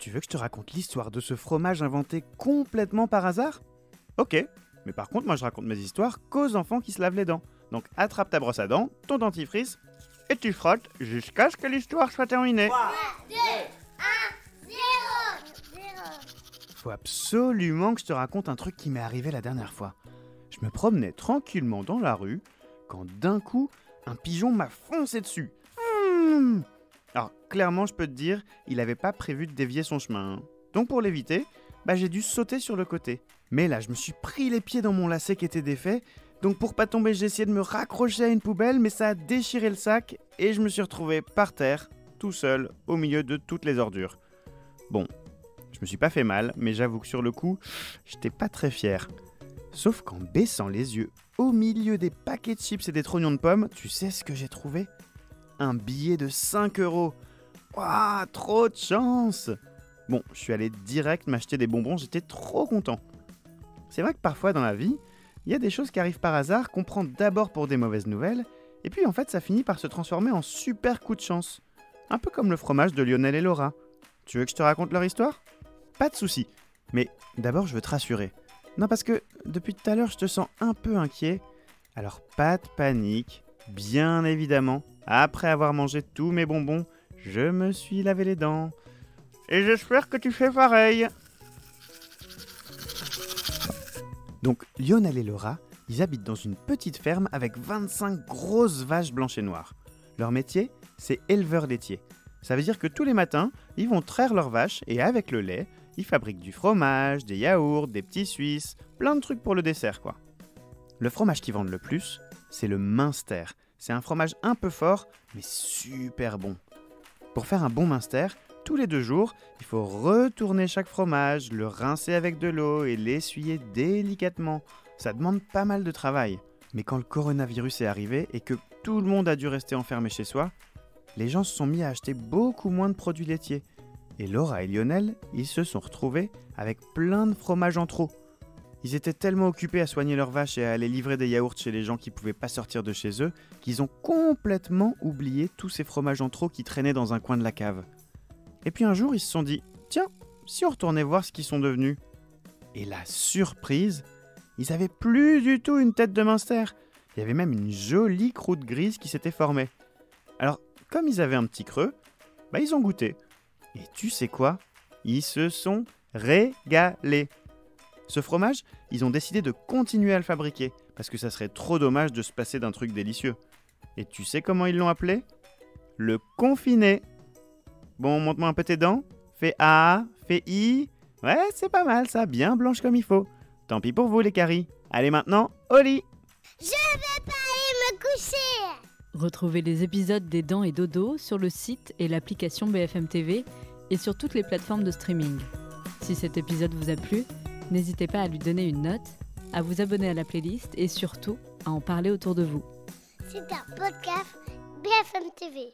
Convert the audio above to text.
Tu veux que je te raconte l'histoire de ce fromage inventé complètement par hasard? Ok, mais par contre, moi je raconte mes histoires qu'aux enfants qui se lavent les dents. Donc attrape ta brosse à dents, ton dentifrice, et tu frottes jusqu'à ce que l'histoire soit terminée. 3, 2, 1, 0. Faut absolument que je te raconte un truc qui m'est arrivé la dernière fois. Je me promenais tranquillement dans la rue, quand d'un coup, un pigeon m'a foncé dessus. Alors clairement, je peux te dire, il n'avait pas prévu de dévier son chemin. Donc pour l'éviter, j'ai dû sauter sur le côté. Mais là, je me suis pris les pieds dans mon lacet qui était défait. Donc pour pas tomber, j'ai essayé de me raccrocher à une poubelle, mais ça a déchiré le sac et je me suis retrouvé par terre, tout seul, au milieu de toutes les ordures. Bon, je me suis pas fait mal, mais j'avoue que sur le coup, j'étais pas très fier. Sauf qu'en baissant les yeux, au milieu des paquets de chips et des trognons de pommes, tu sais ce que j'ai trouvé? Un billet de 5 €. Waouh, trop de chance! Bon, je suis allé direct m'acheter des bonbons, j'étais trop content. C'est vrai que parfois dans la vie, il y a des choses qui arrivent par hasard qu'on prend d'abord pour des mauvaises nouvelles, et puis en fait ça finit par se transformer en super coup de chance. Un peu comme le fromage de Lionel et Laura. Tu veux que je te raconte leur histoire? Pas de souci. Mais d'abord je veux te rassurer. Non, parce que depuis tout à l'heure je te sens un peu inquiet. Alors pas de panique, bien évidemment. Après avoir mangé tous mes bonbons, je me suis lavé les dents. Et j'espère que tu fais pareil. Donc Lionel et Laura, ils habitent dans une petite ferme avec 25 grosses vaches blanches et noires. Leur métier, c'est éleveur laitier. Ça veut dire que tous les matins, ils vont traire leurs vaches et avec le lait, ils fabriquent du fromage, des yaourts, des petits suisses, plein de trucs pour le dessert quoi. Le fromage qu'ils vendent le plus, c'est le Münster. C'est un fromage un peu fort, mais super bon. Pour faire un bon Münster, tous les 2 jours, il faut retourner chaque fromage, le rincer avec de l'eau et l'essuyer délicatement. Ça demande pas mal de travail. Mais quand le coronavirus est arrivé et que tout le monde a dû rester enfermé chez soi, les gens se sont mis à acheter beaucoup moins de produits laitiers. Et Laura et Lionel, ils se sont retrouvés avec plein de fromages en trop. Ils étaient tellement occupés à soigner leurs vaches et à aller livrer des yaourts chez les gens qui ne pouvaient pas sortir de chez eux qu'ils ont complètement oublié tous ces fromages en trop qui traînaient dans un coin de la cave. Et puis un jour, ils se sont dit « Tiens, si on retournait voir ce qu'ils sont devenus ?» Et la surprise, ils n'avaient plus du tout une tête de Münster. Il y avait même une jolie croûte grise qui s'était formée. Alors, comme ils avaient un petit creux, ils ont goûté. Et tu sais quoi? Ils se sont régalés. Ce fromage, ils ont décidé de continuer à le fabriquer, parce que ça serait trop dommage de se passer d'un truc délicieux. Et tu sais comment ils l'ont appelé? Le confiné. Bon, montre-moi un peu tes dents. Fais A, fais I. Ouais, c'est pas mal ça, bien blanche comme il faut. Tant pis pour vous les caries. Allez maintenant, au lit. Je vais pas aller me coucher. Retrouvez les épisodes des Dents et Dodo sur le site et l'application BFM TV et sur toutes les plateformes de streaming. Si cet épisode vous a plu, n'hésitez pas à lui donner une note, à vous abonner à la playlist et surtout à en parler autour de vous. C'est un podcast BFM TV.